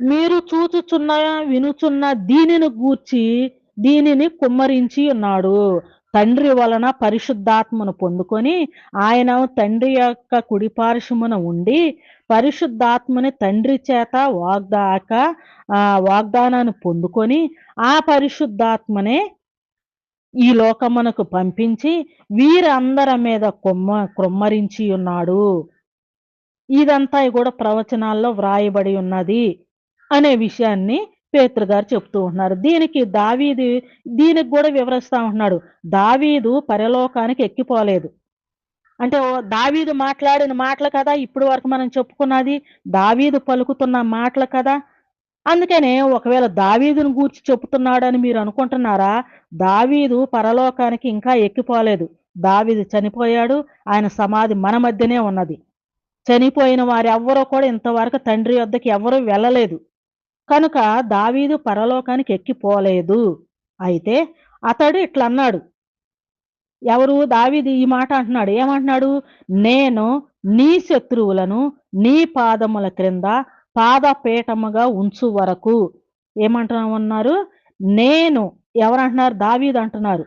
మీరు చూచుచున్న వినుచున్న దీనిని గూర్చి దీనిని కుమ్మరించి ఉన్నాడు. తండ్రి వలన పరిశుద్ధాత్మను పొందుకొని ఆయన తండ్రి యొక్క కుడి పార్శ్వమున ఉండి పరిశుద్ధాత్మని తండ్రి చేత వాగ్దానాన్ని పొందుకొని ఆ పరిశుద్ధాత్మనే ఈ లోకమునకు పంపించి వీరందరి మీద కుమ్మరించి ఉన్నాడు. ఇదంతా కూడా ప్రవచనాల్లో వ్రాయబడి ఉన్నది అనే విషయాన్ని పేతురు గారు చెప్తూ ఉంటున్నారు. దీనికి కూడా వివరిస్తా ఉంటున్నాడు. దావీదు పరలోకానికి ఎక్కిపోలేదు. అంటే దావీదు మాట్లాడిన మాటలు కదా ఇప్పుడు వరకు మనం చెప్పుకున్నది. దావీదు పలుకుతున్న మాటలు కదా. అందుకనే ఒకవేళ దావీదును గూర్చి చెప్తున్నాడని మీరు అనుకుంటున్నారా? దావీదు పరలోకానికి ఇంకా ఎక్కిపోలేదు. దావీదు చనిపోయాడు. ఆయన సమాధి మన మధ్యనే ఉన్నది. చనిపోయిన వారెవ్వరూ కూడా ఇంతవరకు తండ్రి యొద్దకి ఎవ్వరూ వెళ్ళలేదు. కనుక దావీదు పరలోకానికి ఎక్కిపోలేదు. అయితే అతడు ఇట్లన్నాడు. ఎవరు? దావీదు ఈ మాట అంటున్నాడు. ఏమంటున్నాడు? నేను నీ శత్రువులను నీ పాదముల క్రింద పాదపీఠముగా ఉంచు వరకు. ఏమంటున్నారు? నేను ఎవరంటున్నారు? దావీదు అంటున్నారు.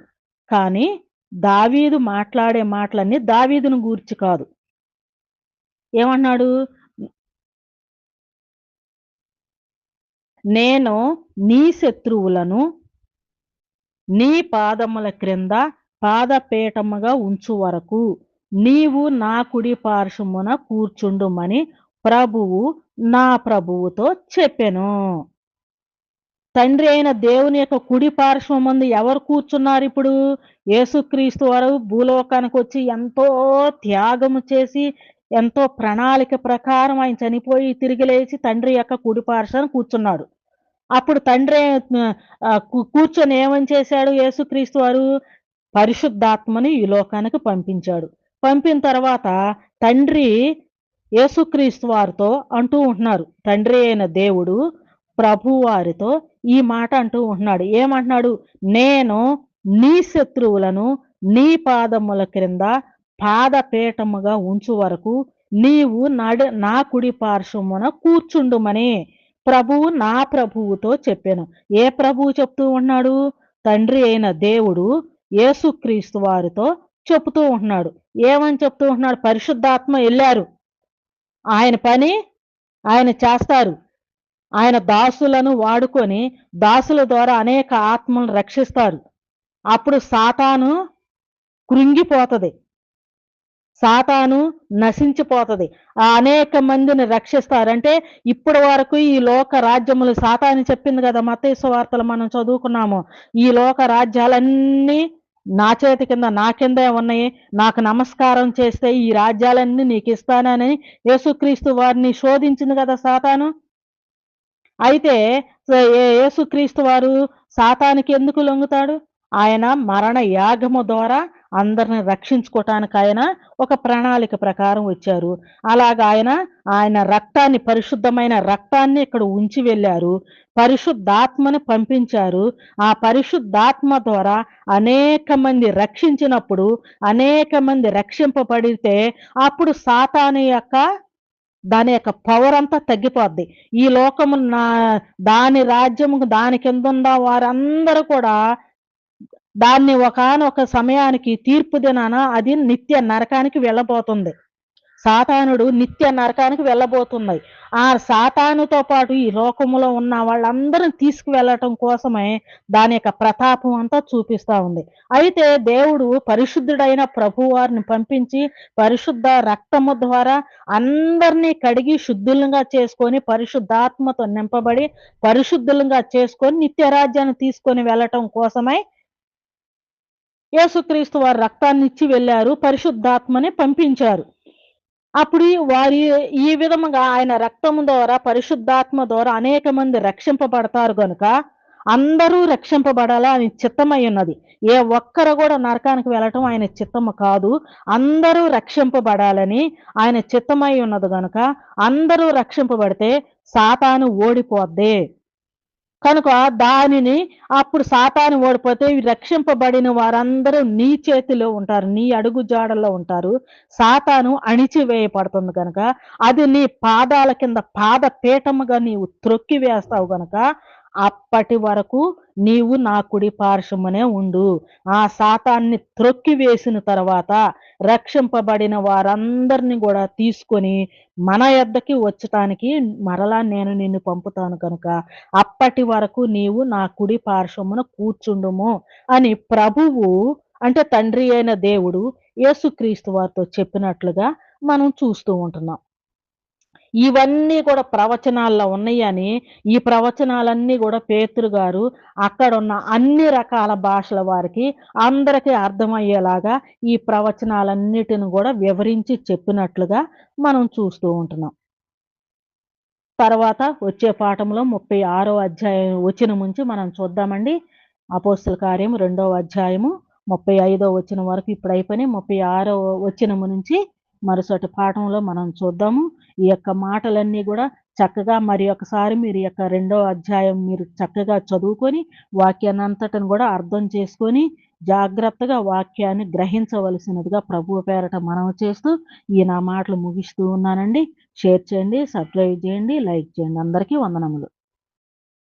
కానీ దావీదు మాట్లాడే మాటలన్నీ దావీదును గూర్చి కాదు. ఏమన్నాడు? నేను నీ శత్రువులను నీ పాదముల క్రింద పాదపీఠముగా ఉంచు వరకు నీవు నా కుడి పార్శ్వమున కూర్చుండుమని ప్రభువు నా ప్రభువుతో చెప్పెను. తండ్రి అయిన దేవుని యొక్క కుడి పార్శ్వమందు ఎవరు కూర్చున్నారు ఇప్పుడు? యేసుక్రీస్తు వారు భూలోకానికి వచ్చి ఎంతో త్యాగము చేసి ఎంతో ప్రణాళిక ప్రకారం ఆయన చనిపోయి తిరిగి లేచి తండ్రి యొక్క కుడి పార్శ్వాన కూర్చున్నాడు. అప్పుడు తండ్రి కూర్చొని ఏమని చేశాడు యేసుక్రీస్తు వారు? పరిశుద్ధాత్మని ఈ లోకానికి పంపించాడు. పంపిన తర్వాత తండ్రి యేసుక్రీస్తు వారితో అంటూ ఉంటున్నారు. తండ్రి అయిన దేవుడు ప్రభువారితో ఈ మాట అంటూ ఉంటున్నాడు. ఏమంటున్నాడు? నేను నీ శత్రువులను నీ పాదముల క్రింద పాదపీఠముగా ఉంచు వరకు నీవు నా కుడి పార్శ్వమున కూర్చుండుమని ప్రభువు నా ప్రభువుతో చెప్పాను. ఏ ప్రభువు చెప్తూ ఉన్నాడు? తండ్రి అయిన దేవుడు యేసుక్రీస్తు వారితో చెప్తూ ఉంటున్నాడు. ఏమని చెప్తూ ఉంటున్నాడు? పరిశుద్ధాత్మ వెళ్ళారు. ఆయన పని ఆయన చేస్తారు. ఆయన దాసులను వాడుకొని దాసుల ద్వారా అనేక ఆత్మలను రక్షిస్తారు. అప్పుడు సాతాను కృంగిపోతది. సాతాను నశించిపోతది. అనేక మందిని రక్షిస్తారు. అంటే ఇప్పటి వరకు ఈ లోక రాజ్యములు సాతాను చెప్పింది కదా, మత్తయి సువార్తలు మనం చదువుకున్నాము. ఈ లోక రాజ్యాలన్నీ నా చేతి కింద నా కిందే ఉన్నాయి. నాకు నమస్కారం చేస్తే ఈ రాజ్యాలన్నీ నీకు ఇస్తానని యేసుక్రీస్తు వారిని శోధించింది కదా సాతాను. అయితే యేసుక్రీస్తు వారు సాతానికి ఎందుకు లొంగుతాడు? ఆయన మరణ యాగము ద్వారా అందరిని రక్షించుకోవటానికి ఆయన ఒక ప్రణాళిక ప్రకారం వచ్చారు. అలాగ ఆయన రక్తాన్ని, పరిశుద్ధమైన రక్తాన్ని ఇక్కడ ఉంచి వెళ్ళారు. పరిశుద్ధాత్మని పంపించారు. ఆ పరిశుద్ధాత్మ ద్వారా అనేక మంది రక్షించినప్పుడు, అనేక మంది రక్షింపబడితే అప్పుడు సాతాను దాని యొక్క పవర్ అంతా తగ్గిపోద్ది. ఈ లోకము దాని రాజ్యము దాని కిందున్న వారందరూ కూడా దాన్ని ఒకానొక సమయానికి తీర్పు దినాన అది నిత్య నరకానికి వెళ్ళబోతుంది. సాతానుడు నిత్య నరకానికి వెళ్ళబోతున్నాయి. ఆ సాతానుతో పాటు ఈ లోకములో ఉన్న వాళ్ళందరిని తీసుకువెళ్ళటం కోసమే దాని యొక్క ప్రతాపం అంతా చూపిస్తా ఉంది. అయితే దేవుడు పరిశుద్ధుడైన ప్రభువారిని పంపించి పరిశుద్ధ రక్తము ద్వారా అందరినీ కడిగి శుద్ధులుగా చేసుకొని పరిశుద్ధాత్మతో నింపబడి పరిశుద్ధులుగా చేసుకొని నిత్య రాజ్యాన్ని తీసుకొని వెళ్ళటం కోసమై యేసుక్రీస్తు వారు రక్తాన్ని ఇచ్చి వెళ్ళారు. పరిశుద్ధాత్మని పంపించారు. అప్పుడు ఈ విధముగా ఆయన రక్తము ద్వారా పరిశుద్ధాత్మ ద్వారా అనేక మంది రక్షింపబడతారు గనుక అందరూ రక్షింపబడాలా అని చిత్తమై ఉన్నది. ఏ ఒక్కరు కూడా నరకానికి వెళ్ళటం ఆయన చిత్తము కాదు. అందరూ రక్షింపబడాలని ఆయన చిత్తమై ఉన్నది గనుక అందరూ రక్షింపబడితే సాతాను ఓడిపోద్ది. కనుక దానిని అప్పుడు సాతాను ఓడిపోతే ఈ రక్షింపబడిన వారందరూ నీ చేతిలో ఉంటారు. నీ అడుగు జాడల్లో ఉంటారు. సాతాను అణిచివేయబడుతుంది గనక అది నీ పాదాల కింద పాదపీఠముగా నీవు త్రొక్కి వేస్తావు గనక అప్పటి వరకు నీవు నా కుడి పార్శ్వమునే ఉండు. ఆ సాతాన్ని త్రొక్కి వేసిన తర్వాత రక్షింపబడిన వారందరిని గూడా తీసుకొని మన యొద్దకి వచ్చటానికి మరలా నేను నిన్ను పంపుతాను కనుక అప్పటి వరకు నీవు నా కుడి పార్శ్వమున కూర్చుండుము అని ప్రభువు అంటే తండ్రి అయిన దేవుడు యేసుక్రీస్తు వారితో చెప్పినట్లుగా మనం చూస్తూ ఉంటున్నాం. ఇవన్నీ కూడా ప్రవచనాల్లో ఉన్నాయని, ఈ ప్రవచనాలన్నీ గూడా పేతురు గారు అక్కడున్న అన్ని రకాల భాషల వారికి అందరికీ అర్థమయ్యేలాగా ఈ ప్రవచనాలన్నిటిని గూడా వివరించి చెప్పినట్లుగా మనం చూస్తూ ఉంటున్నాం. తర్వాత వచ్చే పాఠంలో 36వ అధ్యాయం వచనం నుంచి మనం చూద్దామండి. అపోస్తల కార్యం 2వ అధ్యాయము 35వ వచనం వరకు ఇప్పుడు అయిపోయినాయి. 36వ వచనము నుంచి మరుసటి పాఠంలో మనం చూద్దాము. ఈ యొక్క మాటలన్నీ గూడా చక్కగా మరి ఒకసారి మీరు ఈ యొక్క 2వ అధ్యాయం మీరు చక్కగా చదువుకొని వాక్యాన్నంతటిని గూడా అర్థం చేసుకొని జాగ్రత్తగా వాక్యాన్ని గ్రహించవలసినదిగా ప్రభువు పేరట మనవి చేస్తూ ఈ నా మాటలు ముగిస్తూ ఉన్నానండి. షేర్ చేయండి, సబ్స్క్రైబ్ చేయండి, లైక్ చేయండి. అందరికీ వందనములు.